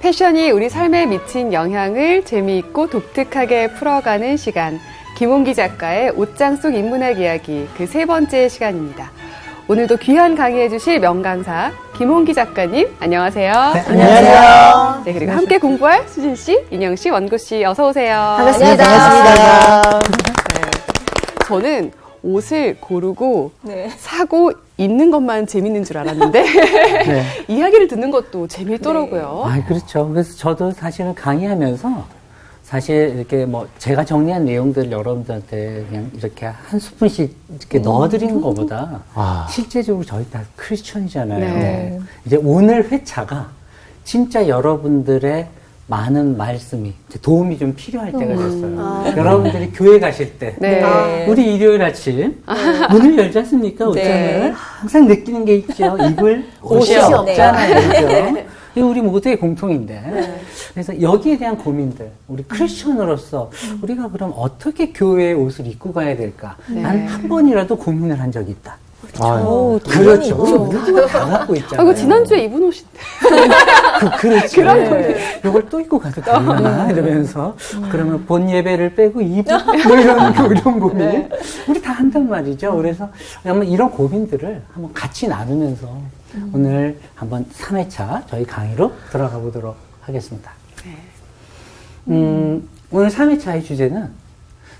패션이 우리 삶에 미친 영향을 재미있고 독특하게 풀어가는 시간. 김홍기 작가의 옷장 속 인문학 이야기 그 세 번째 시간입니다. 오늘도 귀한 강의해 주실 명강사 김홍기 작가님 안녕하세요. 네, 안녕하세요. 네, 그리고 함께 공부할 수진 씨, 인영 씨, 원고 씨 어서 오세요. 반갑습니다. 반갑습니다. 네, 저는 옷을 고르고 네. 사고 입는 것만 재밌는 줄 알았는데 네. 이야기를 듣는 것도 재밌더라고요. 아, 그렇죠. 그래서 저도 사실은 강의하면서 사실 이렇게 뭐 제가 정리한 내용들 여러분들한테 그냥 이렇게 한 스푼씩 이렇게 넣어드리는 것보다 실제적으로 저희 다 크리스천이잖아요. 네. 이제 오늘 회차가 진짜 여러분들의 많은 말씀이 이제 도움이 좀 필요할 때가 됐어요. 여러분들이 교회 가실 때 네. 우리 일요일 아침 문을 열지 않습니까? 옷장을 네. 항상 느끼는 게 있죠. 입을 옷이 없잖아요. 그죠? 이거 우리 모두의 공통인데. 그래서 여기에 대한 고민들, 우리 크리스천으로서 우리가 그럼 어떻게 교회의 옷을 입고 가야 될까? 나는 한 번이라도 고민을 한 적이 있다. 그렇죠. 우리 모두가 다 갖고 있잖아요. 이거 지난주에 입은 옷인데. 그렇죠. 그런 거예요. 이걸 또 입고 가도 되나? 이러면서. 그러면 본 예배를 빼고 입고 뭐 이런 고민. 우리 다 한단 말이죠. 그래서 한번 이런 고민들을 한번 같이 나누면서 오늘 한번 3회차 저희 강의로 들어가 보도록 하겠습니다. 오늘 3회차의 주제는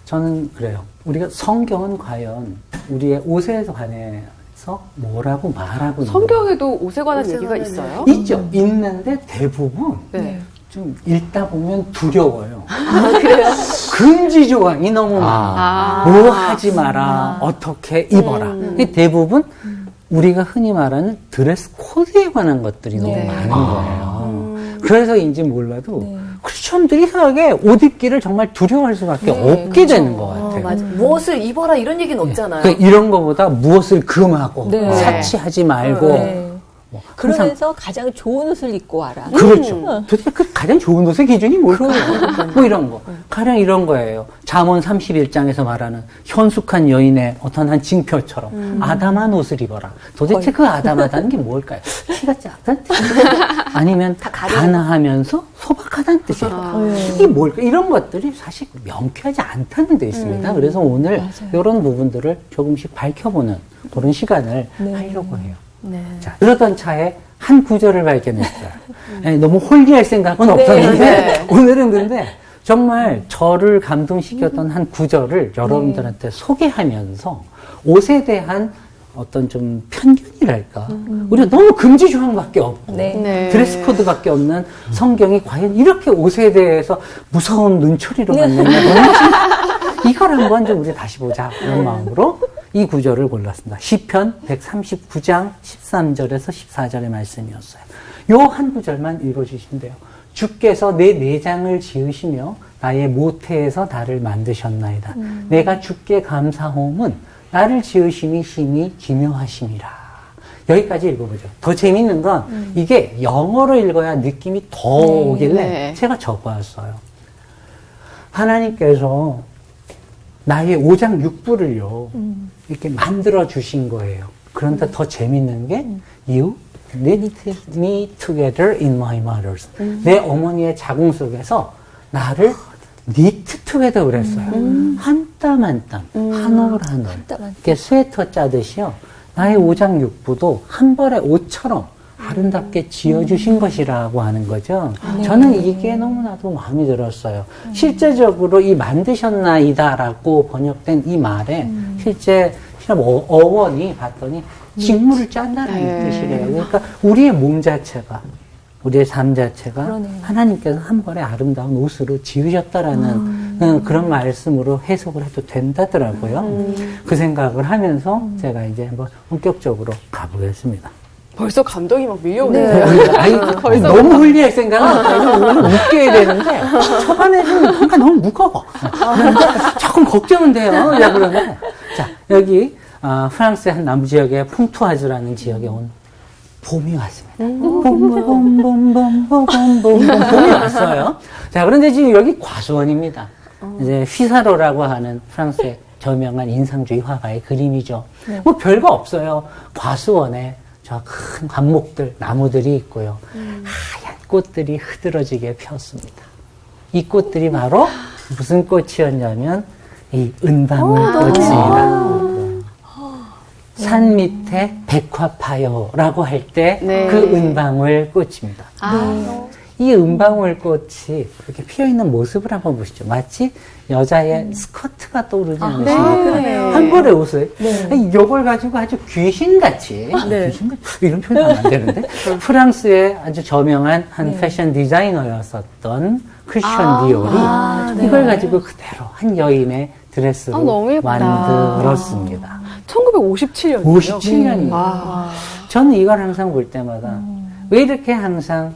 저는 그래요. 우리가 성경은 과연 우리의 옷에 관해서 뭐라고 말하고 성경에도 옷에 관한 얘기가 있어요? 있죠. 있는데 대부분 네. 좀 읽다 보면 두려워요. 그래요? 금지 조항이 너무 많아. 뭐 하지 마라. 어떻게 입어라. 대부분 우리가 흔히 말하는 드레스 코드에 관한 것들이 너무 많은 거예요. 그래서인지 몰라도 크리스천들이 이상하게 옷 입기를 정말 두려워할 수밖에 없게 되는 것 같아요. 맞아. 무엇을 입어라 이런 얘기는 없잖아요. 그러니까 이런 거보다 무엇을 금하고 사치하지 말고 뭐 그러면서 가장 좋은 옷을 입고 와라. 그렇죠. 도대체 그 가장 좋은 옷의 기준이 뭘까요? 뭐 이런 거. 가령 이런 거예요. 잠언 31장에서 말하는 현숙한 여인의 어떤 한 징표처럼 아담한 옷을 입어라. 도대체 그 아담하다는 게 뭘까요? 키가 작다는 뜻이에요? 아니면 가난하면서 소박하다는 뜻이에요? 이게 뭘까? 이런 것들이 사실 명쾌하지 않다는 데 있습니다. 그래서 오늘 이런 부분들을 조금씩 밝혀보는 그런 시간을 하려고 해요. 자, 그러던 차에 한 구절을 발견했어요. 너무 홀리할 생각은 없었는데, 오늘은 근데 정말 저를 감동시켰던 한 구절을 여러분들한테 소개하면서 옷에 대한 어떤 좀 편견이랄까. 우리가 너무 금지 조항밖에 없고, 드레스 코드밖에 없는 성경이 과연 이렇게 옷에 대해서 무서운 눈초리로 봤느냐. 이걸 한번 좀 우리 다시 보자. 그런 마음으로 이 구절을 골랐습니다. 시편 139장 13절에서 14절의 말씀이었어요. 요 한 구절만 읽어주시면 돼요. 주께서 내 내장을 지으시며 나의 모태에서 나를 만드셨나이다. 내가 주께 감사함은 나를 지으심이 심히 기묘하심이라. 여기까지 읽어보죠. 더 재밌는 건 이게 영어로 읽어야 느낌이 더 오길래 제가 적어왔어요. 하나님께서 나의 오장육부를요 이렇게 만들어 주신 거예요. 그런데 더 재밌는 게 You knitted me together in my mother's. 내 어머니의 자궁 속에서 나를 knit together 그랬어요. 한 땀 한 땀, 한 올 한 올. 이렇게 스웨터 짜듯이요. 나의 오장육부도 한 벌의 옷처럼 아름답게 지어주신 것이라고 하는 거죠. 저는 이게 너무나도 마음에 들었어요. 실제적으로 이 만드셨나이다라고 번역된 이 말에 실제 어원이 봤더니 직무를 짠다는 뜻이래요. 그러니까 우리의 몸 자체가, 우리의 삶 자체가 하나님께서 한 벌의 아름다운 옷으로 지으셨다라는 그런 말씀으로 해석을 해도 된다더라고요. 그 생각을 하면서 제가 이제 한번 본격적으로 가보겠습니다. 벌써 감동이 막 밀려오네요. 너무 홀리할 생각은 오늘 웃겨야 되는데 초반에는 뭔가 너무 무거워. 조금 걱정은 돼요. 야, 그러면 자, 여기 프랑스의 한 남부 지역의 퐁투아즈라는 지역에 온 봄이 왔습니다. 봄이 왔어요. 자, 그런데 지금 여기 과수원입니다. 이제 휘사로라고 하는 프랑스의 저명한 인상주의 화가의 그림이죠. 뭐 별거 없어요. 과수원에 저 큰 관목들, 나무들이 있고요. 하얀 꽃들이 흐드러지게 폈습니다. 이 꽃들이 바로 무슨 꽃이었냐면 이 은방울 꽃입니다. 산 밑에 백화파요라고 할 때 그 네. 은방울 꽃입니다. 아, 이 은방울 꽃이 이렇게 피어 있는 모습을 한번 보시죠. 마치 여자의 스커트가 떠오르지 않으십니까? 네. 한 벌의 옷을 이걸 가지고 아주 귀신같이 귀신같이 이런 표현 하면 안 되는데 프랑스의 아주 저명한 한 패션 디자이너였었던 크리스천 디올이 이걸 가지고 그대로 한 여인의 드레스로 너무 예쁘다. 만들었습니다. 1957년이요. 57년입니다. 저는 이걸 항상 볼 때마다 왜 이렇게 항상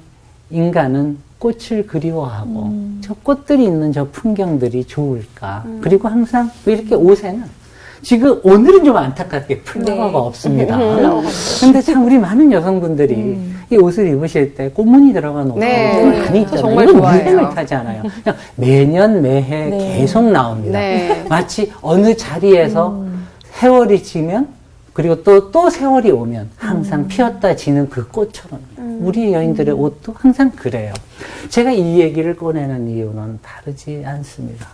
인간은 꽃을 그리워하고 저 꽃들이 있는 저 풍경들이 좋을까. 그리고 항상 왜 이렇게 옷에는 지금 오늘은 좀 안타깝게 플라워가 없습니다. 근데 참 우리 많은 여성분들이 이 옷을 입으실 때 꽃무늬 들어간 옷들 네. 많이 있잖아요. 정말 이건 좋아해요. 유행을 타지 않아요. 그냥 매년 매해 계속 나옵니다. 네. 마치 어느 자리에서 세월이 지면 그리고 또 세월이 오면 항상 피었다 지는 그 꽃처럼 우리 여인들의 옷도 항상 그래요. 제가 이 얘기를 꺼내는 이유는 다르지 않습니다.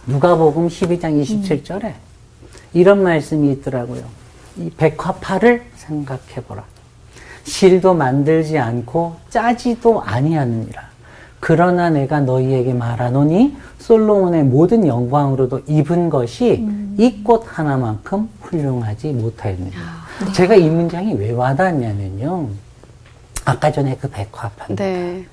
누가복음 12장 27절에 이런 말씀이 있더라고요. 이 백화파를 생각해보라. 실도 만들지 않고 짜지도 아니하느니라. 그러나 내가 너희에게 말하노니 솔로몬의 모든 영광으로도 입은 것이 이 꽃 하나만큼 훌륭하지 못하였느니라. 제가 이 문장이 왜 와닿았냐면요. 아까 전에 그 백화파인데 네.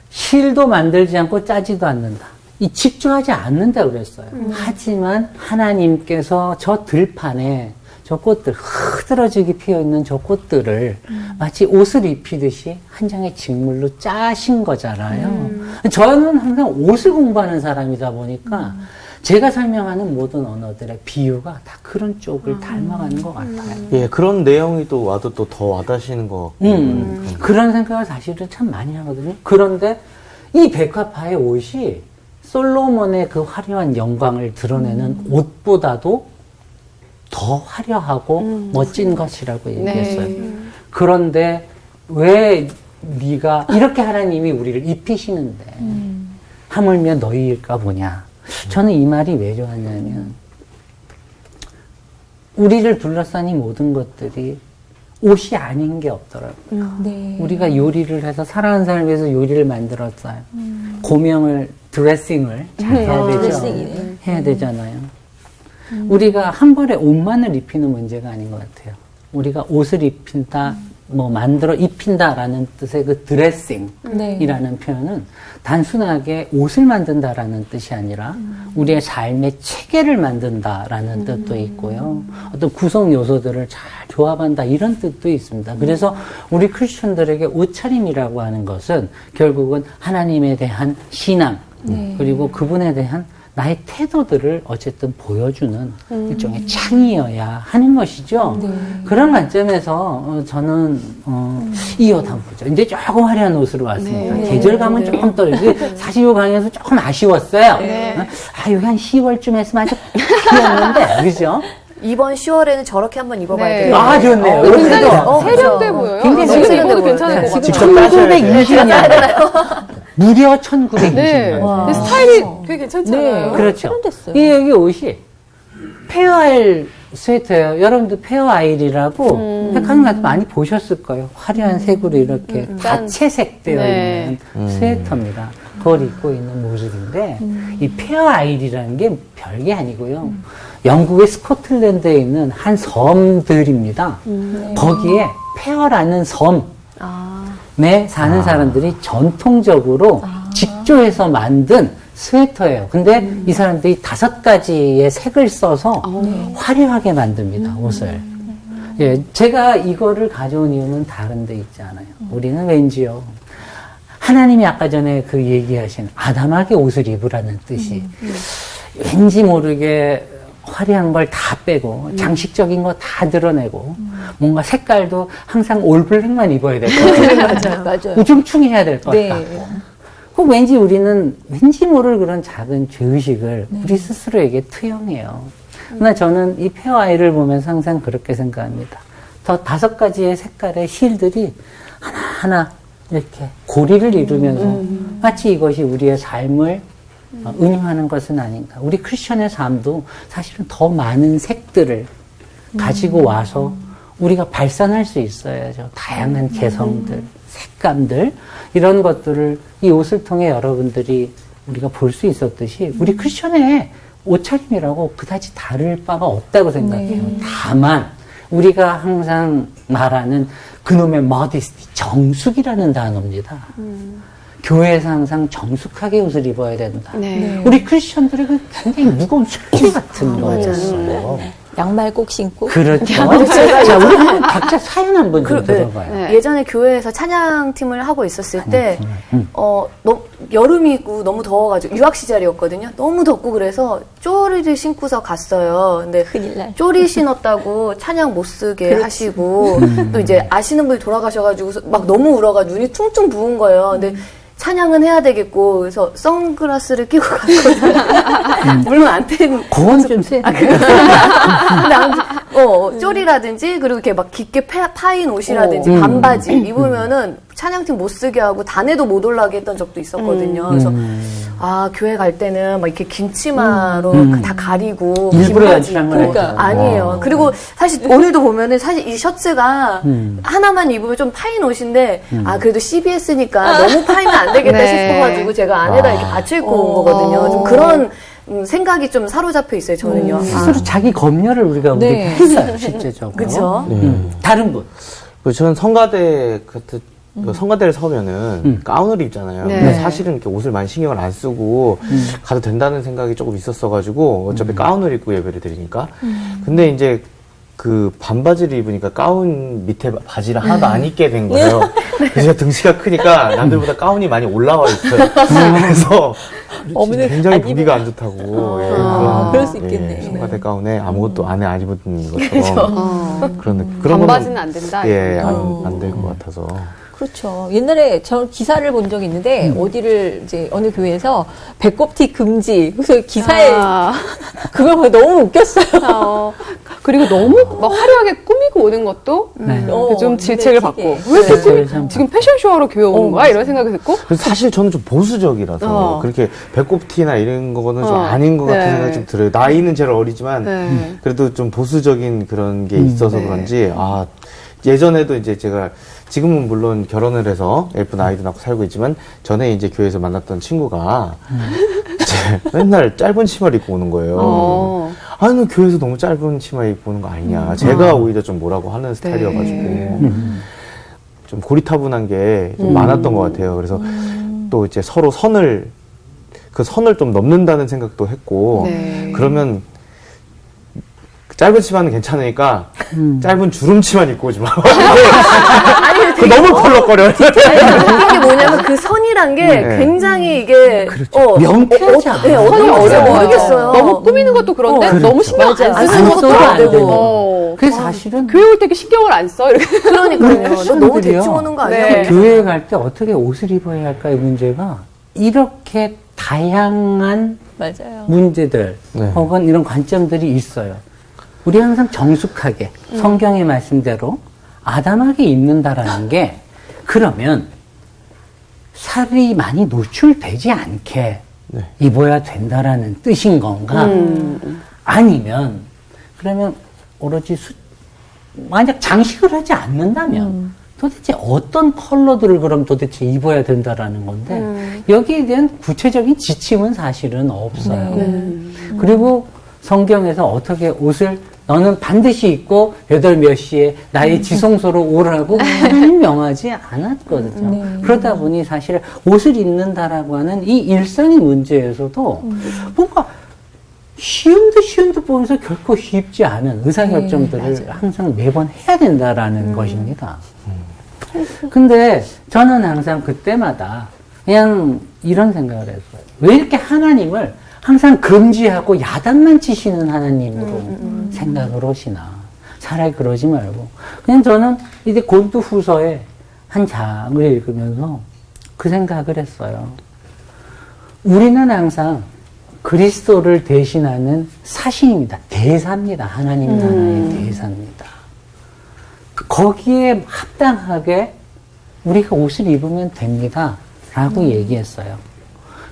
실도 만들지 않고 짜지도 않는다. 이 집중하지 않는다고 그랬어요. 하지만 하나님께서 저 들판에 저 꽃들, 흐드러지게 피어있는 저 꽃들을 마치 옷을 입히듯이 한 장의 직물로 짜신 거잖아요. 저는 항상 옷을 공부하는 사람이다 보니까 제가 설명하는 모든 언어들의 비유가 다 그런 쪽을 닮아가는 것 같아요. 예, 그런 내용이 또 와도 또 더 와닿으시는 것 같고. 그런 생각을 사실은 참 많이 하거든요. 그런데 이 백화파의 옷이 솔로몬의 그 화려한 영광을 드러내는 옷보다도 더 화려하고 멋진 것이라고 얘기했어요. 그런데 왜 네가 이렇게 하나님이 우리를 입히시는데 하물며 너희일까 보냐. 저는 이 말이 왜 좋았냐면 우리를 둘러싼 이 모든 것들이 옷이 아닌 게 없더라고요. 우리가 요리를 해서 살아가는 삶을 위해서 요리를 만들었어요. 고명을, 드레싱을 잘 해야 되죠. 드레싱이네. 해야 되잖아요. 우리가 한 벌에 옷만을 입히는 문제가 아닌 것 같아요. 우리가 옷을 입힌다, 만들어 입힌다라는 뜻의 그 드레싱이라는 표현은 단순하게 옷을 만든다라는 뜻이 아니라 우리의 삶의 체계를 만든다라는 뜻도 있고요. 어떤 구성 요소들을 잘 조합한다 이런 뜻도 있습니다. 그래서 우리 크리스천들에게 옷차림이라고 하는 것은 결국은 하나님에 대한 신앙 그리고 그분에 대한 나의 태도들을 어쨌든 보여주는 일종의 창이어야 하는 것이죠. 그런 관점에서 저는 이 옷 한번 보죠. 이제 조금 화려한 옷으로 왔습니다. 계절감은 조금 떨어지고 사실 이 강의에서 조금 아쉬웠어요. 아, 여기 한 10월쯤 했으면 아주 피었는데 그죠? 이번 10월에는 저렇게 한번 입어봐야 네. 돼요. 아, 좋네요. 굉장히 그래도 세련돼 보여요. 굉장히 지금 세련돼 입어도 보여요. 괜찮을 것 같아요. 직접 따셔야 돼요. 1920년. 무려 1920년. 네. 근데 스타일이 되게 괜찮잖아요. 그렇죠. 세련됐어요. 이 여기 옷이 페어아일 스웨터예요. 여러분도 페어아일이라고 백화점 가서 많이 보셨을 거예요. 화려한 색으로 이렇게 다채색 되어 네. 있는 스웨터입니다. 그걸 입고 있는 모습인데 이 페어아일이라는 게 별게 아니고요. 영국의 스코틀랜드에 있는 한 섬들입니다. 거기에 페어라는 섬에 사는 사람들이 전통적으로 직조해서 만든 스웨터예요. 근데 이 사람들이 5가지의 색을 써서 화려하게 만듭니다, 옷을. 예, 제가 이거를 가져온 이유는 다른 데 있지 않아요. 우리는 왠지요. 하나님이 아까 전에 그 얘기하신 아담하게 옷을 입으라는 뜻이 왠지 모르게 화려한 걸 다 빼고 장식적인 거 다 드러내고 뭔가 색깔도 항상 올블랙만 입어야 될 것 같아요. 맞아요. 우중충해야 될 것 같고 그 왠지 우리는 왠지 모를 그런 작은 죄의식을 우리 스스로에게 투영해요. 그러나 저는 이 페어아이를 보면서 항상 그렇게 생각합니다. 더 5가지의 색깔의 실들이 하나하나 이렇게 고리를 이루면서 마치 이것이 우리의 삶을 은유하는 것은 아닌가. 우리 크리스천의 삶도 사실은 더 많은 색들을 가지고 와서 우리가 발산할 수 있어야죠. 다양한 개성들, 색감들, 이런 것들을 이 옷을 통해 여러분들이 우리가 볼 수 있었듯이 우리 크리스천의 옷차림이라고 그다지 다를 바가 없다고 생각해요. 다만 우리가 항상 말하는 그놈의 modesty, 정숙이라는 단어입니다. 교회에서 항상 정숙하게 옷을 입어야 된다. 네. 우리 크리스천들은 그 굉장히 무거운 술기 같은 거였어요. 양말 꼭 신고. 그렇죠. 자, 우리 한번 각자 사연 한번 좀 들어봐요. 네. 예전에 교회에서 찬양팀을 하고 있었을 때, 여름이고 너무 더워가지고, 유학 시절이었거든요. 너무 덥고 그래서 쪼리를 신고서 갔어요. 근데 큰일 날. 쪼리 신었다고 찬양 못 쓰게 하시고, 또 이제 아시는 분이 돌아가셔가지고 막 너무 울어가지고 눈이 퉁퉁 부은 거예요. 근데 찬양은 해야 되겠고, 그래서 선글라스를 끼고 갔거든요. 물론 안 떼는. 그건 좀 세. 근데 아무튼, 쪼리라든지, 그리고 이렇게 막 깊게 파인 옷이라든지, 반바지 입으면은 찬양팀 못 쓰게 하고, 단에도 못 올라가게 했던 적도 있었거든요. 그래서, 아, 교회 갈 때는 막 이렇게 긴 치마로 다 가리고, 일부러 긴 바지 연출한 건 입고. 아니죠. 아니에요. 그리고 사실 오늘도 보면은 사실 이 셔츠가 하나만 입으면 좀 파인 옷인데, 아, 그래도 CBS니까 너무 파이면 안 되겠다 네. 싶어가지고 제가 안에다 이렇게 받쳐 입고 온 거거든요. 좀 그런 생각이 좀 사로잡혀 있어요, 저는요. 스스로 자기 검열을 우리가 네. 했어요, 실제적으로. 그쵸? 다른 분. 저는 성가대 같은 성가대를 서면은 가운을 입잖아요. 네. 근데 사실은 이렇게 옷을 많이 신경을 안 쓰고 가도 된다는 생각이 조금 있었어가지고 어차피 가운을 입고 예배를 드리니까. 근데 이제 그 반바지를 입으니까 가운 밑에 바지를 하나도 안 입게 된 거예요. 그래서 제가 등치가 크니까 남들보다 가운이 많이 올라와 있어요. 그래서 굉장히 보기가 안 좋다고. 예, 그럴 수 있겠네. 성가대 가운에 아무것도 안에 안 입은 것처럼 그런 반바지는 안 된다. 예, 안 될 것 같아서. 그렇죠. 옛날에 저 기사를 본 적이 있는데 어디를 이제 어느 교회에서 배꼽티 금지. 그래서 기사에 그걸 보고 너무 웃겼어요. 그리고 너무 막 화려하게 꾸미고 오는 것도 좀 질책을 받고 왜 이렇게 지금 패션쇼하러 교회 오는 거야? 이런 생각이 듣고 그래서 사실 저는 좀 보수적이라서 그렇게 배꼽티나 이런 거는 좀 아닌 것 같은 생각이 좀 들어요. 나이는 제일 어리지만 그래도 좀 보수적인 그런 게 있어서 그런지 예전에도 이제 제가 지금은 물론 결혼을 해서 예쁜 아이도 낳고 살고 있지만 전에 이제 교회에서 만났던 친구가 이제 맨날 짧은 치마를 입고 오는 거예요. 아니, 너 교회에서 너무 짧은 치마 입고 오는 거 아니냐. 제가 오히려 좀 뭐라고 하는 스타일이어가지고 좀 고리타분한 게 좀 많았던 것 같아요. 그래서 또 이제 서로 그 선을 좀 넘는다는 생각도 했고 그러면 짧은 치마는 괜찮으니까 짧은 주름치마는 입고 오지 마. 아니, 너무 펄럭거려. 이게 뭐냐면 그 선이란 게 굉장히 이게 명쾌하지 않아요. 네, 어떤 건지 모르겠어요. 너무 꾸미는 것도 그런데 너무 신경 안 쓰는 것도 안 되고. 그래서 사실은 교회 올 때 이렇게 신경을 안 써. 이렇게. 그러니까요. 너 너무 크리스천들이요. 대충 오는 거 아니야? 네. 교회에 갈 때 어떻게 옷을 입어야 할까의 문제가 이렇게 다양한 맞아요. 문제들 네. 혹은 이런 관점들이 있어요. 우리 항상 정숙하게 성경의 말씀대로 아담하게 입는다라는 게 그러면 살이 많이 노출되지 않게 입어야 된다라는 뜻인 건가? 아니면 그러면 오로지 만약 장식을 하지 않는다면 도대체 어떤 컬러들을 그럼 도대체 입어야 된다라는 건데 여기에 대한 구체적인 지침은 사실은 없어요. 그리고 성경에서 어떻게 옷을 너는 반드시 입고 8몇 시에 나의 지성소로 오라고 하나님 명하지 않았거든요. 그러다 보니 사실 옷을 입는다라고 하는 이 일상의 문제에서도 뭔가 쉬운 듯 보면서 결코 쉽지 않은 의사결정들을 항상 매번 해야 된다라는 것입니다. 근데 저는 항상 그때마다 그냥 이런 생각을 했어요. 왜 이렇게 하나님을 항상 금지하고 야단만 치시는 하나님으로 생각을 하시나. 차라리 그러지 말고. 그냥 저는 이제 고린도 후서의 한 장을 읽으면서 그 생각을 했어요. 우리는 항상 그리스도를 대신하는 사신입니다. 대사입니다. 하나님 나라의 대사입니다. 거기에 합당하게 우리가 옷을 입으면 됩니다. 라고 얘기했어요.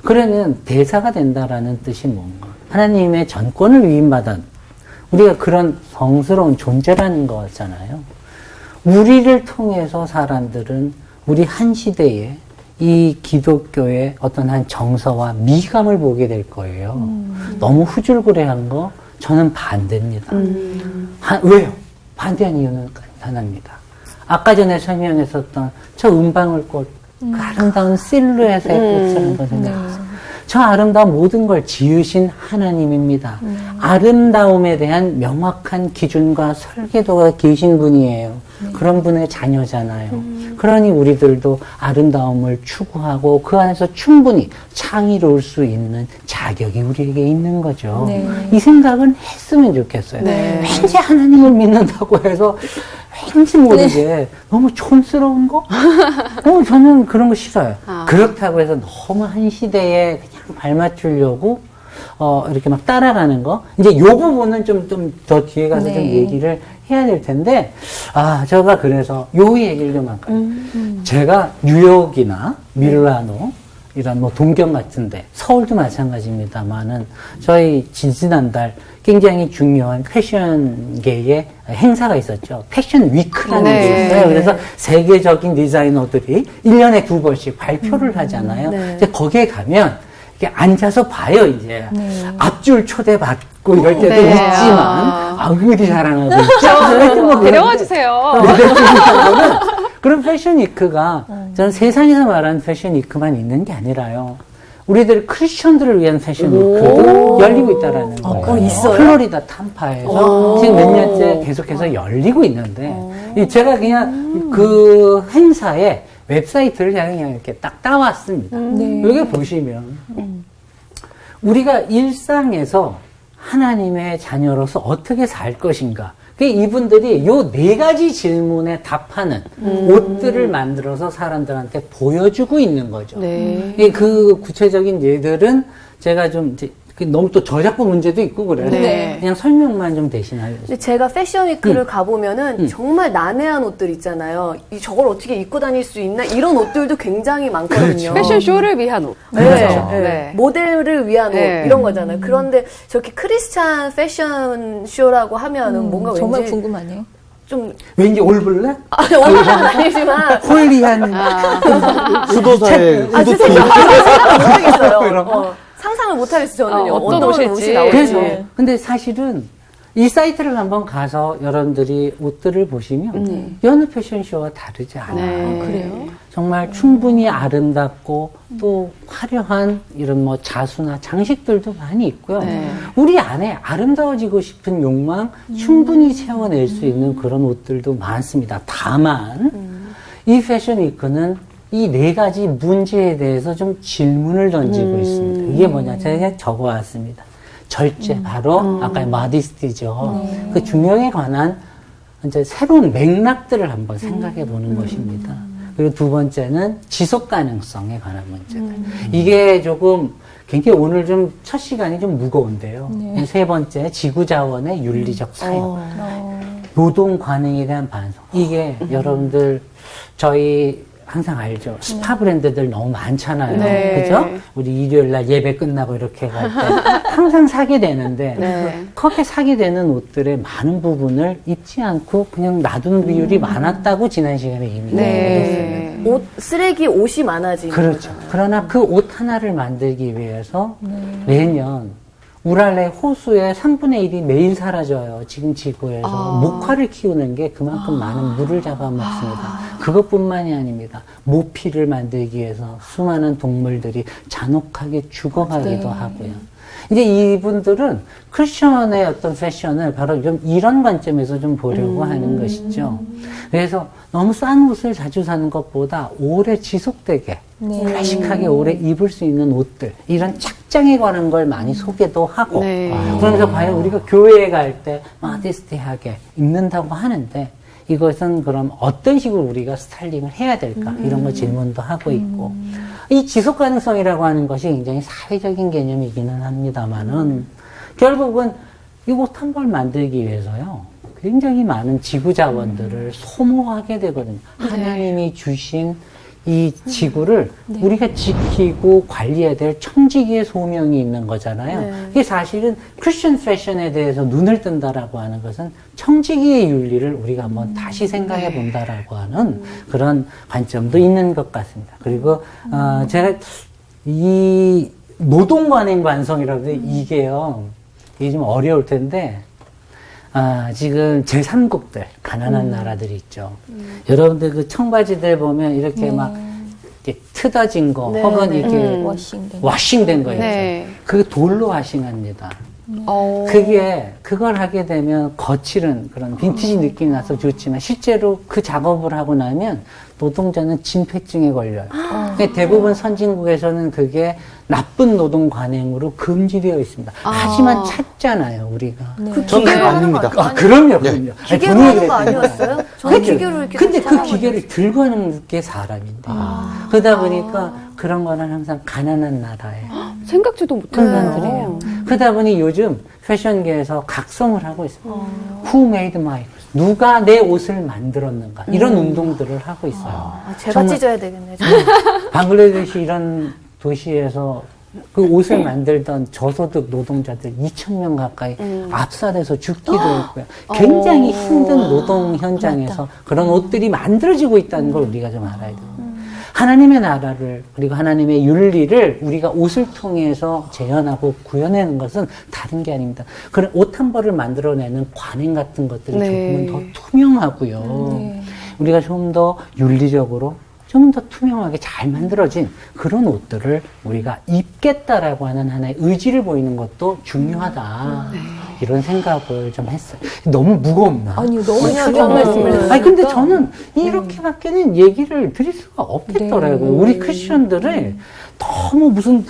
그러면 대사가 된다라는 뜻이 뭔가? 하나님의 전권을 위임받은 우리가 그런 성스러운 존재라는 거잖아요. 우리를 통해서 사람들은 우리 한 시대에 이 기독교의 어떤 한 정서와 미감을 보게 될 거예요. 너무 후줄그레한 거 저는 반대입니다. 왜요? 반대한 이유는 간단합니다. 아까 전에 설명했었던 저 은방울꽃 그 아름다운 실루엣의 꽃을 한번 생각해보세요. 저 아름다운 모든 걸 지으신 하나님입니다. 아름다움에 대한 명확한 기준과 설계도가 계신 분이에요. 그런 분의 자녀잖아요. 그러니 우리들도 아름다움을 추구하고 그 안에서 충분히 창의로울 수 있는 자격이 우리에게 있는 거죠. 네. 이 생각은 했으면 좋겠어요. 네. 왠지 하나님을 믿는다고 해서 왠지 모르게 너무 촌스러운 거? 저는 그런 거 싫어요. 그렇다고 해서 너무 한 시대에 그냥 발맞추려고 이렇게 막 따라가는 거. 이제 요 부분은 좀 더 뒤에 가서 좀 얘기를 해야 될 텐데, 제가 그래서 요 얘기를 좀 할까요? 제가 뉴욕이나 밀라노, 이런 뭐 동경 같은데, 서울도 마찬가지입니다만은, 저희 지난달 굉장히 중요한 패션계의 행사가 있었죠. 패션 위크라는 게 있어요. 그래서 세계적인 디자이너들이 1년에 2번씩 발표를 하잖아요. 이제 거기에 가면, 이렇게 앉아서 봐요, 이제. 앞줄 초대받고 이럴 때도 있지만, 그들이 자랑하고 있죠. 데려와 주세요. 그런 패션 위크가 저는 세상에서 말하는 패션 위크만 있는 게 아니라요. 우리들 크리스천들을 위한 패션 위크도 열리고 있다라는 거예요. 있어요? 플로리다 탐파에서 지금 몇 년째 계속해서 열리고 있는데, 제가 그냥 그 행사에 웹사이트를 그냥 이렇게 딱 따왔습니다. 여기 보시면 우리가 일상에서 하나님의 자녀로서 어떻게 살 것인가. 이분들이 요 4가지 질문에 답하는 옷들을 만들어서 사람들한테 보여주고 있는 거죠. 그 구체적인 예들은 제가 좀 이제 너무 또 저작권 문제도 있고 그래서 그냥 설명만 좀 대신하려고. 근데 제가 패션위크를 가보면은 정말 난해한 옷들 있잖아요. 저걸 어떻게 입고 다닐 수 있나? 이런 옷들도 굉장히 많거든요. 패션쇼를 위한 옷. 그렇죠. 네. 모델을 위한 옷 이런 거잖아요. 그런데 저렇게 크리스찬 패션쇼라고 하면은 뭔가 정말 왠지 궁금하네요. 좀 왠지 올블랙? 올라는 아니지만 홀리한 수도사의 후드티. 못하겠어요. 상상을 못하겠어요, 저는요. 어떤 옷일지. 그래서 근데 사실은 이 사이트를 한번 가서 여러분들이 옷들을 보시면 여느 패션쇼와 다르지 않아요. 그래요? 정말 충분히 아름답고 또 화려한 이런 뭐 자수나 장식들도 많이 있고요. 우리 안에 아름다워지고 싶은 욕망 충분히 채워낼 수 있는 그런 옷들도 많습니다. 다만 이 패션 위크는 이 4가지 문제에 대해서 좀 질문을 던지고 있습니다. 이게 뭐냐? 제가 그냥 적어왔습니다. 절제, 바로 아까 마디스티죠. 그 중용에 관한 이제 새로운 맥락들을 한번 생각해 보는 것입니다. 그리고 2번째는 지속 가능성에 관한 문제들. 이게 조금 굉장히 오늘 좀 첫 시간이 좀 무거운데요. 3번째, 지구 자원의 윤리적 사용. 노동 관행에 대한 반성. 이게 여러분들 저희 항상 알죠. 스파 브랜드들 너무 많잖아요. 그죠? 우리 일요일 날 예배 끝나고 이렇게 갈 때 항상 사게 되는데 그렇게 사게 되는 옷들의 많은 부분을 입지 않고 그냥 놔둔 비율이 많았다고 지난 시간에 이미 얘기했어요. 쓰레기 옷이 많아지는 그렇죠. 거잖아요. 그러나 그 옷 하나를 만들기 위해서 매년 우랄레 호수의 3분의 1이 매일 사라져요. 지금 지구에서. 목화를 키우는 게 그만큼 많은 물을 잡아먹습니다. 그것뿐만이 아닙니다. 모피를 만들기 위해서 수많은 동물들이 잔혹하게 죽어가기도 하고요. 이제 이분들은 크리스천의 어떤 패션을 바로 좀 이런 관점에서 좀 보려고 하는 것이죠. 그래서 너무 싼 옷을 자주 사는 것보다 오래 지속되게 클래식하게 오래 입을 수 있는 옷들, 이런 착장에 관한 걸 많이 소개도 하고 그러면서 과연 우리가 교회에 갈 때 마디스티하게 입는다고 하는데 이것은 그럼 어떤 식으로 우리가 스타일링을 해야 될까? 이런 거 질문도 하고 있고. 이 지속 가능성이라고 하는 것이 굉장히 사회적인 개념이기는 합니다만은 결국은 이 옷 한 벌 만들기 위해서요. 굉장히 많은 지구 자원들을 소모하게 되거든요. 하나님이 주신 이 지구를 우리가 지키고 관리해야 될 청지기의 소명이 있는 거잖아요. 이게 사실은 크리스천 패션에 대해서 눈을 뜬다라고 하는 것은 청지기의 윤리를 우리가 한번 다시 생각해 본다라고 하는 그런 관점도 있는 것 같습니다. 그리고 제가 이 노동관행 관성이라고 해서 이게요, 이게 좀 어려울 텐데, 지금 제3국들, 가난한 나라들이 있죠. 여러분들 그 청바지들 보면 이렇게 막, 이렇게 트어진 거, 혹은 이렇게 워싱된 거 있죠. 그게 돌로 와싱합니다. 그걸 하게 되면 거칠은 그런 빈티지 느낌이 나서 좋지만, 실제로 그 작업을 하고 나면 노동자는 진폐증에 걸려요. 대부분 선진국에서는 그게 나쁜 노동 관행으로 금지되어 있습니다. 하지만 찾잖아요, 우리가. 그 저는 기계로 하는 거 아닙니다. 아니에요? 그럼요. 기계로 하는 거 아니었어요? 저는 기계로 이렇게 근데 그 사용하고 기계를 들고 하는 게 사람인데. 그러다 보니까 그런 거는 항상 가난한 나라에. 생각지도 못했네요. 그러다 보니 요즘 패션계에서 각성을 하고 있습니다. Who made my clothes? 누가 내 옷을 만들었는가? 이런 운동들을 하고 있어요. 제가 정말 찢어야 되겠네. 방글라데시 이런 도시에서 그 옷을 만들던 저소득 노동자들 2,000명 가까이 압살해서 죽기도 했고요. 굉장히 힘든 노동 현장에서 그런 옷들이 만들어지고 있다는 걸 우리가 좀 알아야 돼요. 하나님의 나라를, 그리고 하나님의 윤리를 우리가 옷을 통해서 재현하고 구현하는 것은 다른 게 아닙니다. 그런 옷 한 벌을 만들어내는 관행 같은 것들이 조금은 더 투명하고요. 우리가 좀 더 윤리적으로 좀 더 투명하게 잘 만들어진 그런 옷들을 우리가 입겠다라고 하는 하나의 의지를 보이는 것도 중요하다. 이런 생각을 좀 했어요. 너무 무겁나? 아니요, 너무 중요한 말씀을. 아니, 근데 저는 이렇게밖에는 얘기를 드릴 수가 없겠더라고요. 우리 크리스천들을 너무 무슨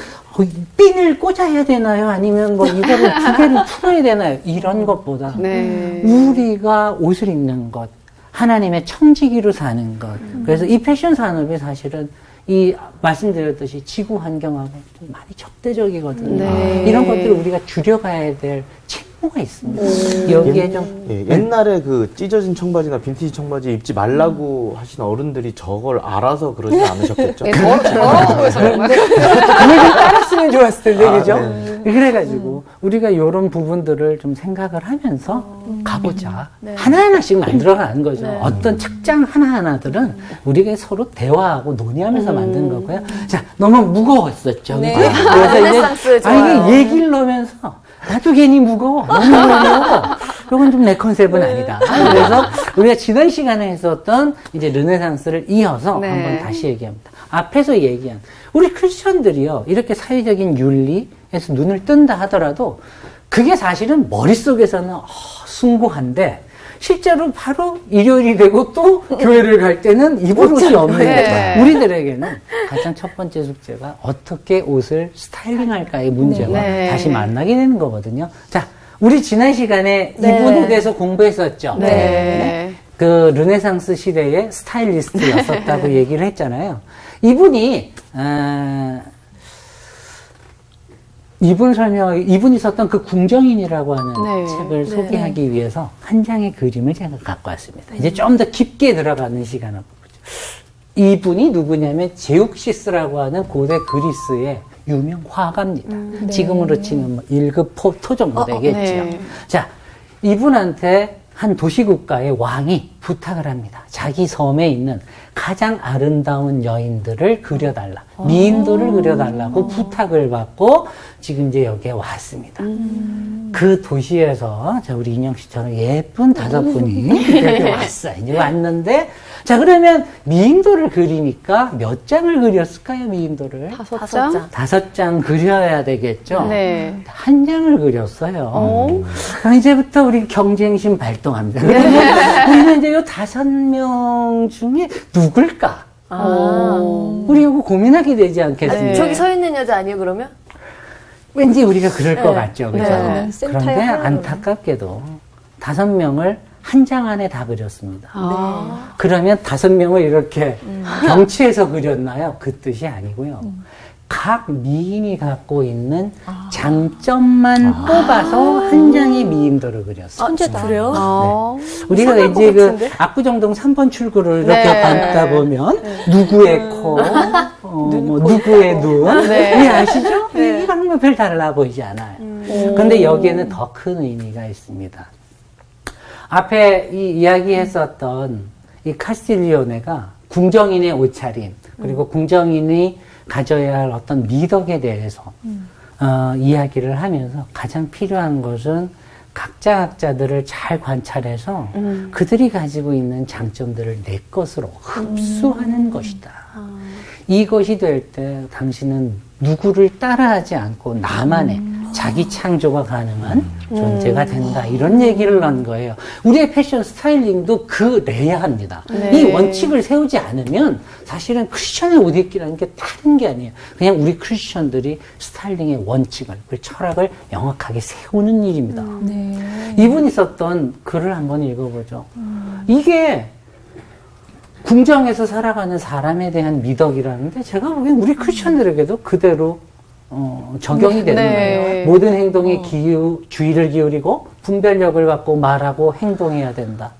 핀을 꽂아야 되나요? 아니면 뭐 이거를 두 개를 풀어야 되나요? 이런 것보다 우리가 옷을 입는 것, 하나님의 청지기로 사는 것. 그래서 이 패션 산업이 사실은 이 말씀드렸듯이 지구 환경하고 좀 많이 적대적이거든요. 이런 것들을 우리가 줄여가야 될 책무가 있습니다. 여기에 좀 옛날에 그 찢어진 청바지나 빈티지 청바지 입지 말라고 하신 어른들이 저걸 알아서 그러지 않으셨겠죠? 더러워 보여서 그런 거야. 그걸 좀 따랐으면 좋았을 텐데, 그죠? 그래가지고 우리가 이런 부분들을 좀 생각을 하면서 가보자. 하나하나씩 만들어가는 거죠. 어떤 책장 하나하나들은 우리가 서로 대화하고 논의하면서 만든 거고요. 자, 너무 무거웠었죠. 네. 그죠? 그래서 르네상스 좋아요. 이게 얘기를 넣으면서 나도 괜히 무거워. 너무 무거워. 이건 좀 내 컨셉은 아니다. 그래서 우리가 지난 시간에 했었던 이제 르네상스를 이어서 한번 다시 얘기합니다. 앞에서 얘기한 우리 크리스천들이요, 이렇게 사회적인 윤리에서 눈을 뜬다 하더라도 그게 사실은 머릿속에서는 숭고한데 실제로 바로 일요일이 되고 또 교회를 갈 때는 입을 옷이 없는 거예요. 우리들에게는 가장 첫 번째 숙제가 어떻게 옷을 스타일링할까의 문제와 다시 만나게 되는 거거든요. 자, 우리 지난 시간에 이분에 대해서 공부했었죠. 그 르네상스 시대의 스타일리스트였었다고 얘기를 했잖아요. 이분이 이분이 썼던 그 궁정인이라고 하는 책을 소개하기 위해서 한 장의 그림을 제가 갖고 왔습니다. 이제 좀 더 깊게 들어가는 시간을 보죠. 이분이 누구냐면 제욱시스라고 하는 고대 그리스의 유명 화가입니다. 지금으로 치면 뭐 1급 포토 정도 되겠죠. 자, 이분한테 한 도시국가의 왕이 부탁을 합니다. 자기 섬에 있는 가장 아름다운 여인들을 그려달라. 미인도를 그려달라고 부탁을 받고 지금 이제 여기에 왔습니다. 그 도시에서 자, 우리 인영 씨처럼 예쁜 5분이 여기 왔어요. 이제 왔는데 자, 그러면 미인도를 그리니까 몇 장을 그렸을까요, 미인도를? 5장? 5장 그려야 되겠죠? 한 장을 그렸어요. 이제부터 우리 경쟁심 발동합니다. 우리는 이제 요 5명 중에 누굴까? 우리 이거 고민하게 되지 않겠습니까? 저기 서 있는 여자 아니에요, 그러면? 왠지 우리가 그럴 것 같죠, 그죠? 센터에 그런데 하나로. 안타깝게도 5명을 한 장 안에 다 그렸습니다. 그러면 5명을 이렇게 경치에서 그렸나요? 그 뜻이 아니고요. 각 미인이 갖고 있는 장점만 뽑아서 한 장의 미인도를 그렸어요. 천재다. 그래요? 우리가 이상한 것 이제 그 같은데? 압구정동 3번 출구를 이렇게 네. 걷다 보면 누구의 코, 뭐 누구의 눈, 네. 아시죠? 이런 거 별 달라 보이지 않아요. 그런데 여기에는 더 큰 의미가 있습니다. 앞에 이 이야기했었던 이 카스틸리오네가 궁정인의 옷차림, 그리고 궁정인이 가져야 할 어떤 미덕에 대해서 이야기를 하면서 가장 필요한 것은 각자들을 잘 관찰해서 그들이 가지고 있는 장점들을 내 것으로 흡수하는 것이다. 이것이 될 때 당신은 누구를 따라하지 않고 나만의 자기 창조가 가능한 존재가 된다. 이런 얘기를 한 거예요. 우리의 패션 스타일링도 그래야 합니다. 네. 이 원칙을 세우지 않으면 사실은 크리스천의 옷 입기라는 게 다른 게 아니에요. 그냥 우리 크리스천들이 스타일링의 원칙을, 그 철학을 명확하게 세우는 일입니다. 네. 이분이 썼던 글을 한번 읽어보죠. 이게 궁정에서 살아가는 사람에 대한 미덕이라는데 제가 보기엔 우리 크리스천들에게도 그대로 적용이 되는 네. 거예요. 모든 행동에 주의를 기울이고 분별력을 갖고 말하고 행동해야 된다.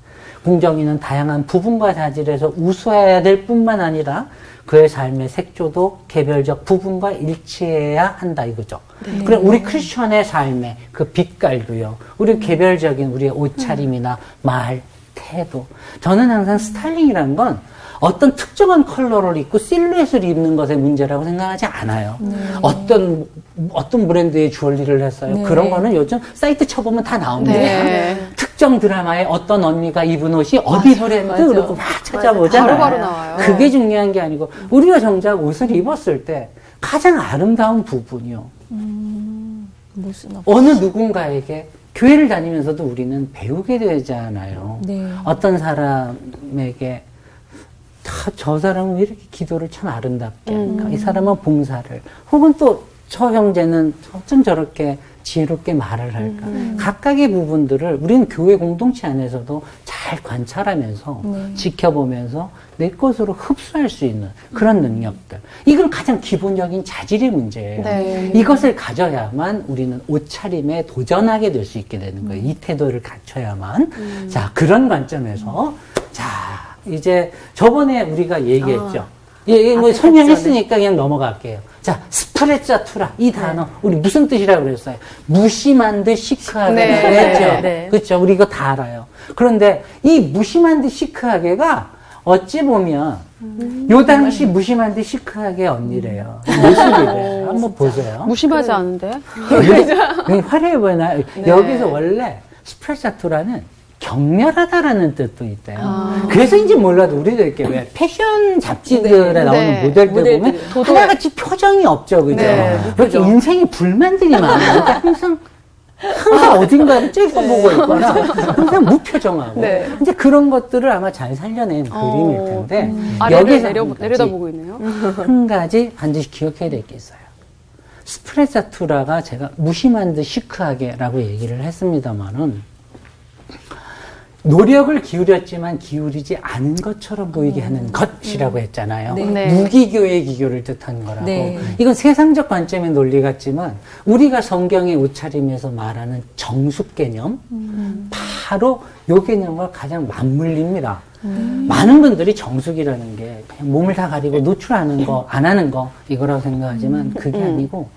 궁정인은 다양한 부분과 자질에서 우수해야 될 뿐만 아니라 그의 삶의 색조도 개별적 부분과 일치해야 한다 이거죠. 그럼 우리 크리스천의 삶의 그 빛깔도요. 우리 개별적인 우리의 옷차림이나 말, 태도. 저는 항상 스타일링이라는 건 어떤 특정한 컬러를 입고 실루엣을 입는 것의 문제라고 생각하지 않아요. 어떤 브랜드의 주얼리를 했어요. 네. 그런 거는 요즘 사이트 쳐보면 다 나옵니다. 네. 특정 드라마에 어떤 언니가 입은 옷이 어디 브랜드 그러고 막 찾아보잖아요. 바로바로 나와요. 그게 중요한 게 아니고 우리가 정작 옷을 입었을 때 가장 아름다운 부분이요. 무슨 어느 누군가에게 교회를 다니면서도 우리는 배우게 되잖아요. 네. 어떤 사람에게 저 사람은 왜 이렇게 기도를 참 아름답게 할까? 이 사람은 봉사를 혹은 또 저 형제는 어쩜 저렇게 지혜롭게 말을 할까? 각각의 부분들을 우리는 교회 공동체 안에서도 잘 관찰하면서 지켜보면서 내 것으로 흡수할 수 있는 그런 능력들. 이건 가장 기본적인 자질의 문제예요. 네. 이것을 가져야만 우리는 옷차림에 도전하게 될 수 있게 되는 거예요. 이 태도를 갖춰야만. 자, 그런 관점에서 자, 이제 저번에 우리가 얘기했죠. 뭐 설명했으니까 그냥 넘어갈게요. 자, 스프레자투라 이 단어 우리 무슨 뜻이라고 그랬어요? 무심한 듯 시크하게 네. 했죠. 네. 그렇죠. 우리 이거 다 알아요. 그런데 이 무심한 듯 시크하게가 어찌 보면 요 당시 무심한 듯 시크하게 언니래요. 모습이래요. 한번 보세요. 무심하지 않은데? 굉장히 화려해 보이나요? 여기서 원래 스프레자투라는 격렬하다라는 뜻도 있대요. 그래서인지 몰라도 우리도 이렇게 왜 패션 잡지들에 나오는 네. 모델들 보면 하나같이 표정이 없죠, 그죠? 네, 그렇게 인생에 불만들이 많아요. 항상 어딘가를 찔러보고 있거나 항상 무표정하고. 네. 이제 그런 것들을 아마 잘 살려낸 그림일 텐데 아래를 여기서 내려다보고 있네요. 한 가지 반드시 기억해야 될 게 있어요. 스프레자투라가 제가 무심한 듯 시크하게라고 얘기를 했습니다만은 노력을 기울였지만 기울이지 않은 것처럼 보이게 하는 것이라고 했잖아요. 네. 무기교의 기교를 뜻한 거라고. 네. 이건 세상적 관점의 논리 같지만 우리가 성경의 옷차림에서 말하는 정숙 개념 바로 요 개념과 가장 맞물립니다. 많은 분들이 정숙이라는 게 그냥 몸을 다 가리고 노출하는 거, 안 하는 거 이거라고 생각하지만 그게 아니고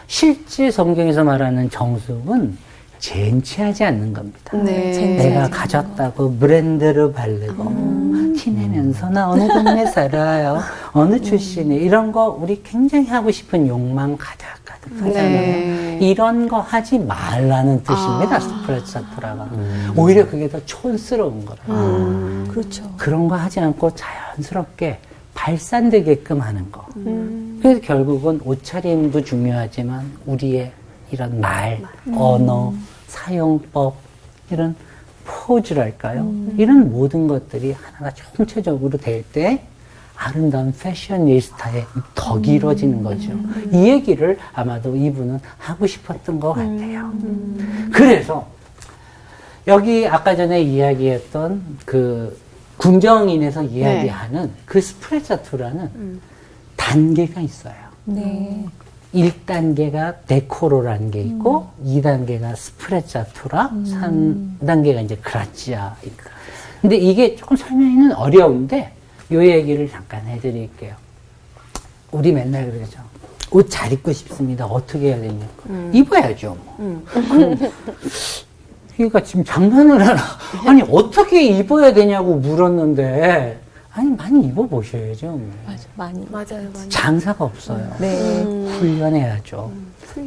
실제 성경에서 말하는 정숙은 젠치하지 않는 겁니다. 네. 내가 가졌다고 브랜드를 바르고 티내면서 나 어느 동네 살아요. 어느 출신에 이런 거 우리 굉장히 하고 싶은 욕망 가득하잖아요. 네. 이런 거 하지 말라는 뜻입니다. 스프레자투라가. 오히려 그게 더 촌스러운 거라. 그렇죠. 그런 거 하지 않고 자연스럽게 발산되게끔 하는 거. 그래서 결국은 옷차림도 중요하지만 우리의 이런 말, 언어, 사용법, 이런 포즈랄까요? 이런 모든 것들이 하나가 총체적으로 될 때 아름다운 패셔니스타의 덕이 이루어지는 거죠. 이 얘기를 아마도 이분은 하고 싶었던 것 같아요. 그래서 여기 아까 전에 이야기했던 그 궁정인에서 이야기하는 그 스프레자투라는 단계가 있어요. 네. 1단계가 데코로라는 게 있고 2단계가 스프레자토라 3단계가 이제 그라치아. 근데 이게 조금 설명이 설명은 요 얘기를 잠깐 해드릴게요. 우리 맨날 그러죠. 옷 잘 입고 싶습니다. 어떻게 해야 됩니까? 입어야죠. 뭐. 그러니까 지금 장난을 하나. 아니 어떻게 입어야 되냐고 물었는데 아니 많이 입어보셔야죠. 뭐. 맞아, 많이. 맞아요, 맞아요. 장사가 없어요. 네. 훈련해야죠.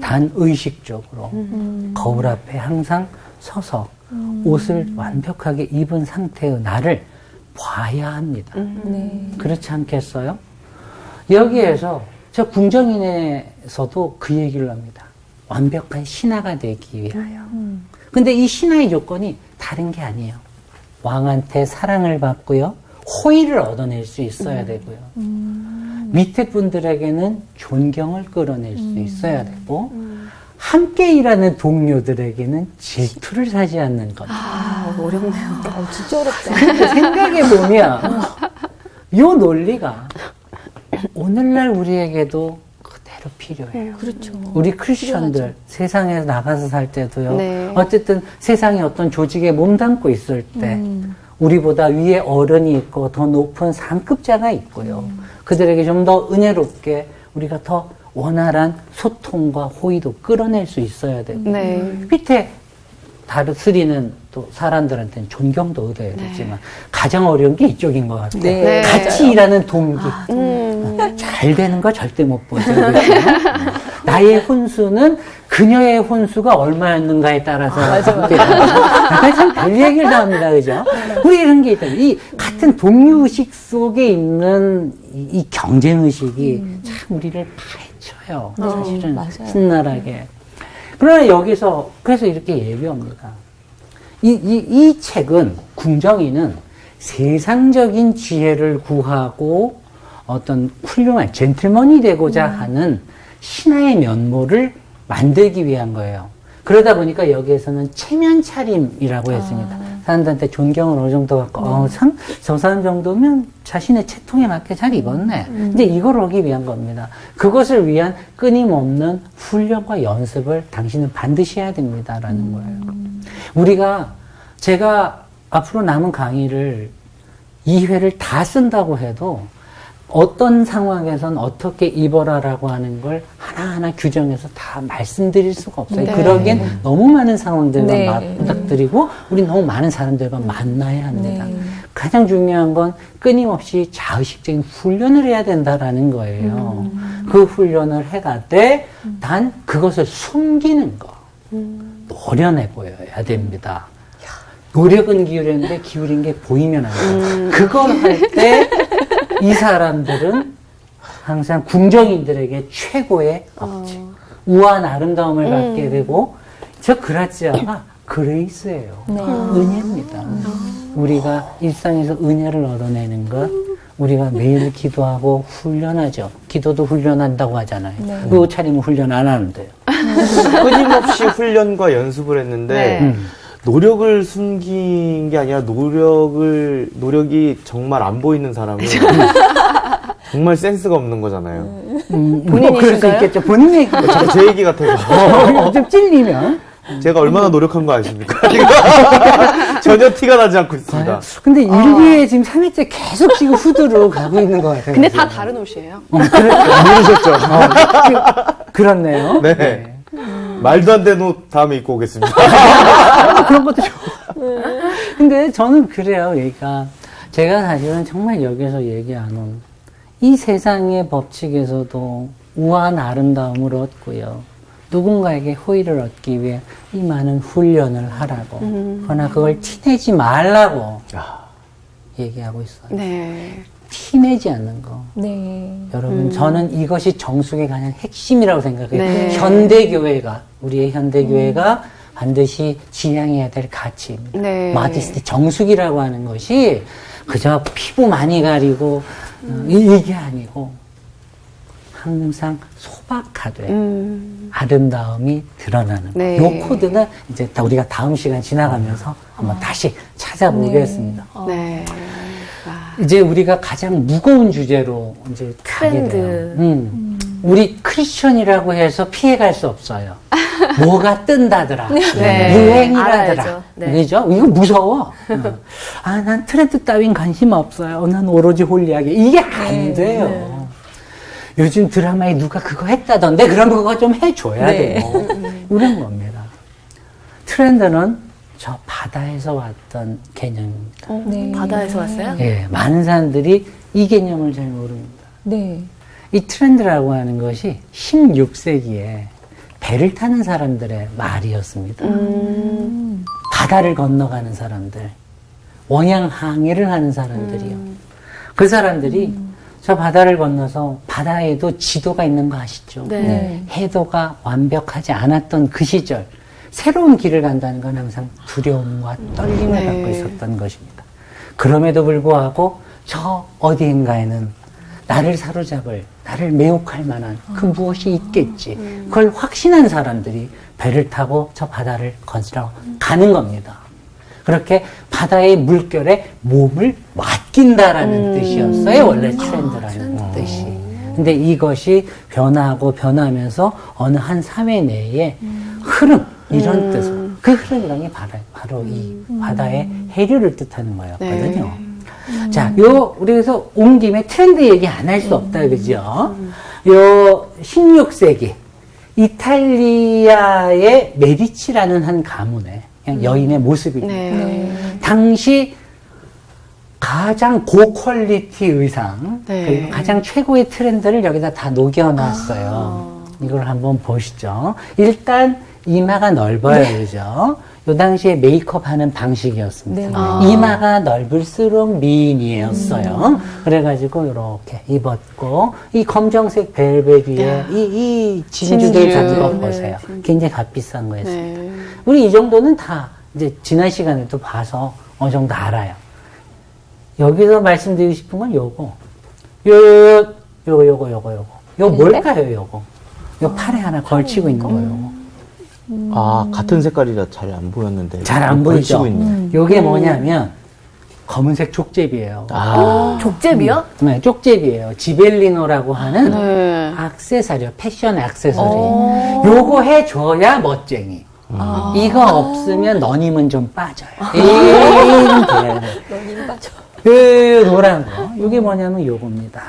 단 의식적으로 거울 앞에 항상 서서 옷을 완벽하게 입은 상태의 나를 봐야 합니다. 네. 그렇지 않겠어요? 여기에서 저 궁정인에서도 그 얘기를 합니다. 완벽한 신하가 되기 위하여. 근데 이 신하의 조건이 다른 게 아니에요. 왕한테 사랑을 받고요. 호의를 얻어낼 수 있어야 되고요. 밑에 분들에게는 존경을 끌어낼 수 있어야 되고 함께 일하는 동료들에게는 질투를 사지 않는 겁니다. 아, 어렵네요. 진짜 어렵다. 생각해보면 요 논리가 오늘날 우리에게도 그대로 필요해요. 그렇죠. 우리 크리스천들 세상에 나가서 살 때도요. 네. 어쨌든 세상에 어떤 조직에 몸담고 있을 때 우리보다 위에 어른이 있고 더 높은 상급자가 있고요. 그들에게 좀 더 은혜롭게 우리가 더 원활한 소통과 호의도 끌어낼 수 있어야 되고 네. 밑에 다스리는 또 사람들한테는 존경도 얻어야 되지만 가장 어려운 게 이쪽인 것 같아요. 네. 같이 맞아요. 일하는 동기. 잘 되는 거 절대 못 보죠. 그렇죠? 나의 혼수는 그녀의 혼수가 얼마였는가에 따라서 참 별 얘기를 다 합니다. 그죠? 우리 이런 게 있다. 이 같은 동료의식 속에 있는 이 경쟁의식이 참 우리를 파헤쳐요. 사실은 맞아요. 신랄하게. 그러나 여기서 그래서 이렇게 얘기합니다. 이 책은 궁정이는 세상적인 지혜를 구하고 어떤 훌륭한 젠틀먼이 되고자 하는 신하의 면모를 만들기 위한 거예요. 그러다 보니까 여기에서는 체면 차림이라고 했습니다. 사람들한테 존경을 어느 정도 갖고, 참, 저 사람 정도면 자신의 체통에 맞게 잘 입었네. 근데 이걸 하기 위한 겁니다. 그것을 위한 끊임없는 훈련과 연습을 당신은 반드시 해야 됩니다라는 거예요. 제가 앞으로 남은 강의를 2회를 다 쓴다고 해도 어떤 상황에선 어떻게 입어라라고 하는 걸 하나하나 규정해서 다 말씀드릴 수가 없어요. 네. 그러기엔 너무 많은 상황들만 네. 부탁드리고 우리 너무 많은 사람들과 만나야 합니다. 네. 가장 중요한 건 끊임없이 자의식적인 훈련을 해야 된다라는 거예요. 그 훈련을 해가되 단 그것을 숨기는 거 노련해 보여야 됩니다. 노력은 기울였는데 기울인 게 보이면 안 돼요. 그걸 할 때 이 사람들은 항상 궁정인들에게 최고의 억지, 우아한 아름다움을 갖게 되고 저 그라치아가 그레이스예요. 은혜입니다. 우리가 일상에서 은혜를 얻어내는 것 우리가 매일 기도하고 훈련하죠. 기도도 훈련한다고 하잖아요. 그 옷차림은 훈련 안 하는데요. 끊임없이 훈련과 연습을 했는데 네. 노력을 숨긴 게 아니라 노력이 정말 안 보이는 사람은 정말 센스가 없는 거잖아요. 뭐 그럴 수 있겠죠. 본인 얘기. 제 얘기 같아서. 좀 찔리면. 제가 얼마나 노력한 거 아십니까? 전혀 티가 나지 않고 있습니다. 근데 일기에 지금 3회째 계속 지금 후드로 가고 있는 것 같아요. 근데 다 다른 옷이에요. 모르셨죠? 그렇네요. 네. 말도 안 되는 옷 다음에 입고 오겠습니다. 그런 것도 좋고. 근데 저는 그래요. 그러니까 제가 사실은 정말 여기서 얘기 안 온 이 세상의 법칙에서도 우아한 아름다움을 얻고요. 누군가에게 호의를 얻기 위해 이 많은 훈련을 하라고. 그러나 그걸 티내지 말라고 얘기하고 있어요. 네. 티내지 않는 거. 네. 여러분, 저는 이것이 정숙의 가장 핵심이라고 생각해요. 네. 현대교회가, 우리의 현대교회가 반드시 지향해야 될 가치입니다. 네. 마디스티, 정숙이라고 하는 것이 그저 피부 많이 가리고 이게 아니고 항상 소박하되 아름다움이 드러나는 네. 요 코드는 이제 우리가 다음 시간 지나가면서 한번 다시 찾아보겠습니다. 네. 이제 우리가 가장 무거운 주제로 이제 가게 트렌드. 돼요. 우리 크리스천이라고 해서 피해갈 수 없어요. 뭐가 뜬다더라. 네. 유행이라더라. 알아야죠. 네. 그죠? 이거 무서워. 아, 난 트렌드 따윈 관심 없어요. 난 오로지 홀리하게. 이게 안 돼요. 요즘 드라마에 누가 그거 했다던데, 그러면 그거 좀 해줘야 네. 돼요. 이런 겁니다. 트렌드는 저 바다에서 왔던 개념입니다. 네. 바다에서 왔어요? 예, 많은 사람들이 이 개념을 잘 모릅니다. 네. 이 트렌드라고 하는 것이 16세기에 배를 타는 사람들의 말이었습니다. 바다를 건너가는 사람들, 원양 항해를 하는 사람들이요. 그 사람들이 저 바다를 건너서 바다에도 지도가 있는 거 아시죠? 네. 네. 해도가 완벽하지 않았던 그 시절, 새로운 길을 간다는 건 항상 두려움과 떨림을 네. 갖고 있었던 것입니다. 그럼에도 불구하고 저 어디인가에는 나를 사로잡을, 나를 매혹할 만한 그 무엇이 있겠지. 그걸 확신한 사람들이 배를 타고 저 바다를 건너러 가는 겁니다. 그렇게 바다의 물결에 몸을 맡긴다라는 뜻이었어요. 원래 트렌드라는 뜻이. 근데 이것이 변화하고 변하면서 어느 한 사회 내에 흐름, 이런 뜻으로. 그 흐름이라는 게 바로 이 바다의 해류를 뜻하는 거였거든요. 자, 우리 그래서 온 김에 트렌드 얘기 안 할 수 없다, 그죠? 16세기, 이탈리아의 메디치라는 한 가문의 그냥 여인의 모습입니다. 네. 당시 가장 고퀄리티 의상, 네. 그리고 가장 최고의 트렌드를 여기다 다 녹여놨어요. 이걸 한번 보시죠. 일단 이마가 넓어요, 그죠? 요 당시에 메이크업 하는 방식이었습니다. 네. 이마가 넓을수록 미인이었어요. 그래가지고 이렇게 입었고, 이 검정색 벨벳 위에 이 진주들 진주. 잡은 거 네, 보세요. 굉장히 값비싼 거였습니다. 네. 우리 이 정도는 다 이제 지난 시간에도 봐서 어느 정도 알아요. 여기서 말씀드리고 싶은 건 요거. 요거 뭘까요, 요거? 요 팔에 하나 걸치고 있는 거요. 아, 같은 색깔이라 잘 안 보였는데. 잘 안 보이죠? 걸치고 있네. 요게 뭐냐면 검은색 족제비예요. 아, 족제비요? 네, 족제비예요. 지벨리노라고 하는 네. 액세서리요. 패션 액세서리. 요거 해줘야 멋쟁이. 이거 없으면 너님은 좀 빠져요. 이건 돼야 돼. 너님 빠져. 그 노란 거. 이게 뭐냐면 요겁니다.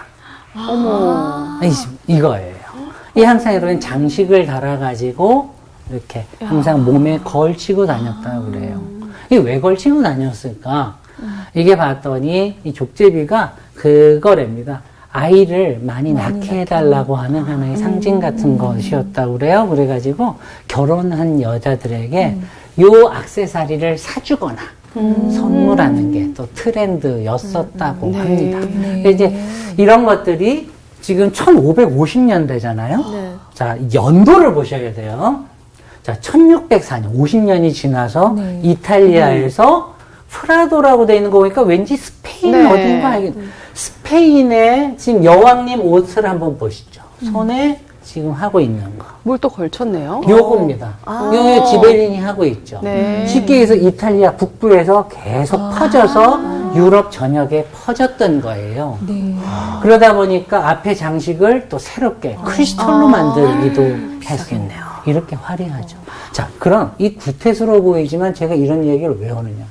이거예요. 이 항상 이런 장식을 달아가지고 이렇게 항상 몸에 걸치고 다녔다고 그래요. 이게 왜 걸치고 다녔을까? 이게 봤더니 이 족제비가 그거랍니다. 아이를 많이 낳게 해달라고 하는 하나의 상징 같은 것이었다고 그래요. 그래가지고 결혼한 여자들에게 요 액세서리를 사주거나 선물하는 게 또 트렌드였었다고 합니다. 근데 이제 이런 것들이 지금 1550년대잖아요. 네. 자, 연도를 보셔야 돼요. 자, 1604년, 50년이 지나서 네. 이탈리아에서 프라도라고 돼 있는 거 보니까 왠지 스페인 네. 어딘가 알겠 스페인의 지금 여왕님 옷을 한번 보시죠. 손에 지금 하고 있는 거. 뭘 또 걸쳤네요. 요겁니다. 요 지벨린이 하고 있죠. 네. 쉽게 해서 이탈리아 북부에서 계속 퍼져서 유럽 전역에 퍼졌던 거예요. 네. 그러다 보니까 앞에 장식을 또 새롭게 크리스탈로 만들기도 했겠네요. 이렇게 화려하죠. 자, 그럼 이 구태스러워 보이지만 제가 이런 얘기를 왜 하느냐.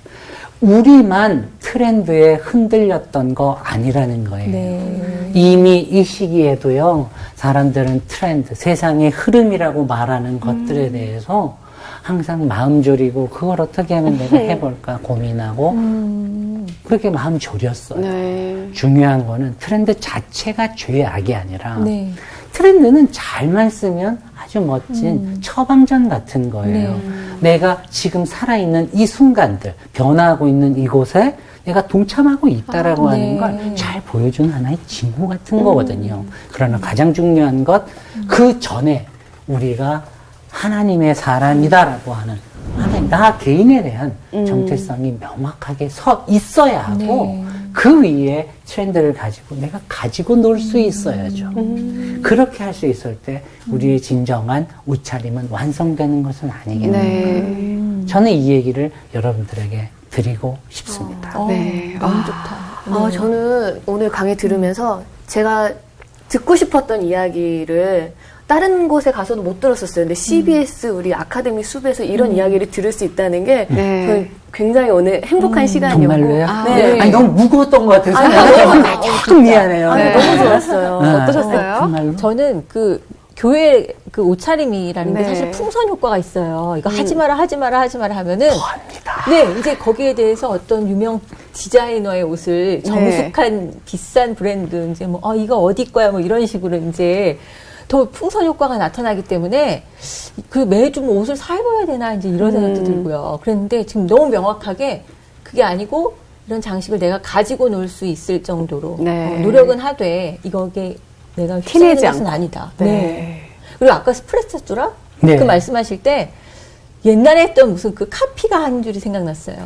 우리만 트렌드에 흔들렸던 거 아니라는 거예요. 네. 이미 이 시기에도요, 사람들은 트렌드, 세상의 흐름이라고 말하는 것들에 대해서 항상 마음 졸이고 그걸 어떻게 하면 내가 해볼까 고민하고 그렇게 마음 졸였어요. 네. 중요한 거는 트렌드 자체가 죄악이 아니라 네. 트렌드는 잘만 쓰면 아주 멋진 처방전 같은 거예요. 내가 지금 살아있는 이 순간들, 변화하고 있는 이곳에 내가 동참하고 있다라고 하는 걸 잘 보여주는 하나의 징후 같은 거거든요. 그러나 가장 중요한 것, 그 전에 우리가 하나님의 사람이다라고 하는 하나님, 나 개인에 대한 정체성이 명확하게 서 있어야 하고 그 위에 트렌드를 가지고 내가 가지고 놀 수 있어야죠. 그렇게 할 수 있을 때 우리의 진정한 옷차림은 완성되는 것은 아니겠습니까? 네. 저는 이 얘기를 여러분들에게 드리고 싶습니다. 네. 너무 좋다. 저는 오늘 강의 들으면서 제가 듣고 싶었던 이야기를 다른 곳에 가서도 못 들었었어요. 근데 CBS 우리 아카데미 숲에서 이런 이야기를 들을 수 있다는 게 네. 저는 굉장히 오늘 행복한 시간이었고 정말로요? 네. 아니, 너무 무거웠던 것 같아서. 조금 미안해요. 아니, 네. 너무 좋았어요. 네. 어떠셨어요? 정말로. 저는 그 교회 그 옷차림이라는 게 네. 사실 풍선 효과가 있어요. 이거 하지 마라 하면은 합니다. 네, 이제 거기에 대해서 어떤 유명 디자이너의 옷을 정숙한 비싼 브랜드 이제 뭐 이거 어디 거야 뭐 이런 식으로 이제 더 풍선 효과가 나타나기 때문에 그 매주 뭐 옷을 사 입어야 되나 이제 이런 생각도 들고요. 그랬는데 지금 너무 명확하게 그게 아니고 이런 장식을 내가 가지고 놀 수 있을 정도로 네. 노력은 하되 이거게 내가 티내지 휘둘리는 것은 않고. 아니다. 네. 그리고 아까 스프레소뚜라 네. 그 말씀하실 때 옛날에 했던 무슨 그 카피가 한 줄이 생각났어요.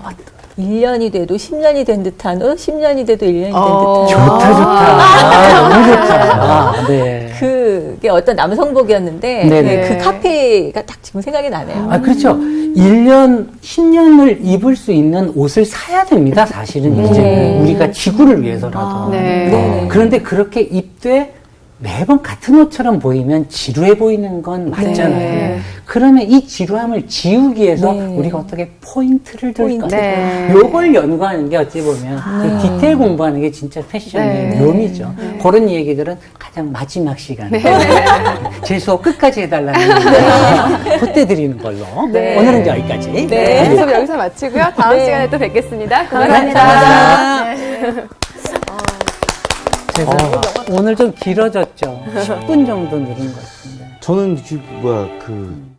1년이 돼도 10년이 된 듯한 옷, 10년이 돼도 1년이 된 듯한 좋다. 너무 좋다. 네. 그게 어떤 남성복이었는데 네네. 그 카페가 딱 지금 생각이 나네요. 아, 그렇죠. 1년, 10년을 입을 수 있는 옷을 사야 됩니다, 사실은. 이제 우리가 지구를 위해서라도. 네. 그런데 그렇게 입되 매번 같은 옷처럼 보이면 지루해 보이는 건 맞잖아요. 네. 그러면 이 지루함을 지우기 위해서 네. 우리가 어떻게 포인트를 줄 포인트. 거냐. 네. 요걸 연구하는 게 어찌 보면 그 디테일 공부하는 게 진짜 패션의 네. 묘미죠. 그런 얘기들은 가장 마지막 시간에 제 수업 끝까지 해달라는 그때 드리는 걸로. 네. 오늘은 여기까지. 네, 수업 여기서 마치고요. 다음 네. 시간에 또 뵙겠습니다. 감사합니다. 오늘 좀 길어졌죠. 10분 정도 늘은 것 같은데. 저는 그